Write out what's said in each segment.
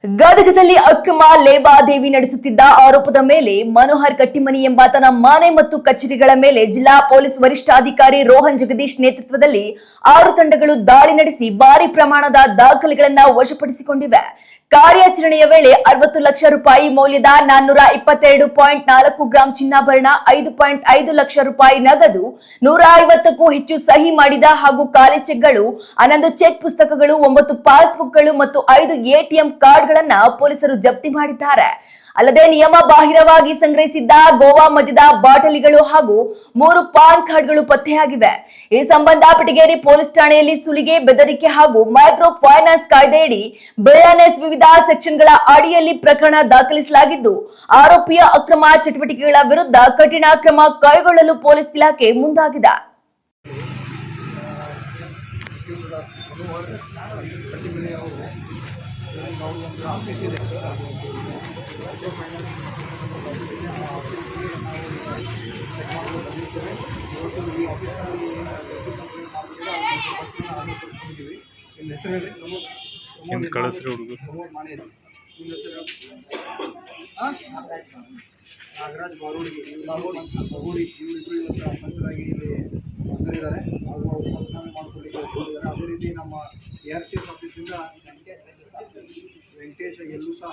ಗದಗದಲ್ಲಿ ಅಕ್ರಮ ಲೇವಾದೇವಿ ನಡೆಸುತ್ತಿದ್ದ ಆರೋಪದ ಮೇಲೆ ಮನೋಹರ್ ಕಟ್ಟಿಮನಿ ಎಂಬಾತನ ಮನೆ ಮತ್ತು ಕಚೇರಿಗಳ ಮೇಲೆ ಜಿಲ್ಲಾ ಪೊಲೀಸ್ ವರಿಷ್ಠಾಧಿಕಾರಿ ರೋಹನ್ ಜಗದೀಶ್ ನೇತೃತ್ವದಲ್ಲಿ 6 ತಂಡಗಳು ದಾಳಿ ನಡೆಸಿ ಭಾರಿ ಪ್ರಮಾಣದ ದಾಖಲೆಗಳನ್ನು ವಶಪಡಿಸಿಕೊಂಡಿವೆ. ಕಾರ್ಯಾಚರಣೆಯ ವೇಳೆ 60 ಲಕ್ಷ ರೂಪಾಯಿ ಮೌಲ್ಯದ 422.4 ಗ್ರಾಂ ಚಿನ್ನಾಭರಣ, 5.5 ಲಕ್ಷ ರೂಪಾಯಿ ನಗದು, 150ಕ್ಕೂ ಹೆಚ್ಚು ಸಹಿ ಮಾಡಿದ ಹಾಗೂ ಖಾಲಿ ಚೆಕ್ಗಳು, 11 ಚೆಕ್ ಪುಸ್ತಕಗಳು, 9 ಪಾಸ್ಬುಕ್ಗಳು ಮತ್ತು 5 ಎಟಿಎಂ ಕಾರ್ಡ್ಗಳನ್ನ ಪೊಲೀಸರು ಜಪ್ತಿ ಮಾಡಿದ್ದಾರೆ. ಅಲ್ಲದೆ ನಿಯಮ ಬಾಹಿರವಾಗಿ ಸಂಗ್ರಹಿಸಿದ್ದ ಗೋವಾ ಮದ್ಯದ ಬಾಟಲಿಗಳು ಹಾಗೂ 3 ಪಾನ್ ಕಾರ್ಡ್ಗಳು ಪತ್ತೆಯಾಗಿವೆ. ಈ ಸಂಬಂಧ ಪಟಗೇರಿ ಪೊಲೀಸ್ ಠಾಣೆಯಲ್ಲಿ ಸುಲಿಗೆ, ಬೆದರಿಕೆ ಹಾಗೂ ಮೈಕ್ರೋ ಫೈನಾನ್ಸ್ ಕಾಯ್ದೆಯಡಿ ಬಿಎನ್ಎಸ್ ವಿವಿಧ ಸೆಕ್ಷನ್ಗಳ ಅಡಿಯಲ್ಲಿ ಪ್ರಕರಣ ದಾಖಲಿಸಲಾಗಿದ್ದು, ಆರೋಪಿಯ ಅಕ್ರಮ ಚಟುವಟಿಕೆಗಳ ವಿರುದ್ಧ ಕಠಿಣ ಕ್ರಮ ಕೈಗೊಳ್ಳಲು ಪೊಲೀಸ್ ಇಲಾಖೆ ಮುಂದಾಗಿದೆ. ನಾಗರಾಜ್ ಬಾರೋಡಿ ಇವರಿಬ್ಬರು ಮಂತ್ರಾಗಿ ಇಲ್ಲಿ ಹಾಜರಿದ್ದಾರೆ ಹಾಗೂ ಅವರು ಪಂಚನಾಮೆ ಮಾಡಿಕೊಳ್ಳಿಕ್ಕೆ ಹೋಗಿದ್ದಾರೆ. ಅದೇ ರೀತಿ ನಮ್ಮ ARCS ಆಫೀಸಿಂದ ವೆಂಕಟೇಶ್ ಎಲ್ಲೂ ಸಹ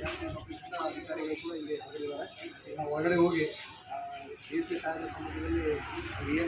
ARCS ಆಫೀಸಿಂದ ಅಧಿಕಾರಿಗಳು ಕೂಡ ಇಲ್ಲಿ ಹಾಜರಿದ್ದಾರೆ. ನಾವು ಹೊರಗಡೆ ಹೋಗಿ DSP ಸಾಹೇಬರ ಸಮ್ಮುಖದಲ್ಲಿ ಏನು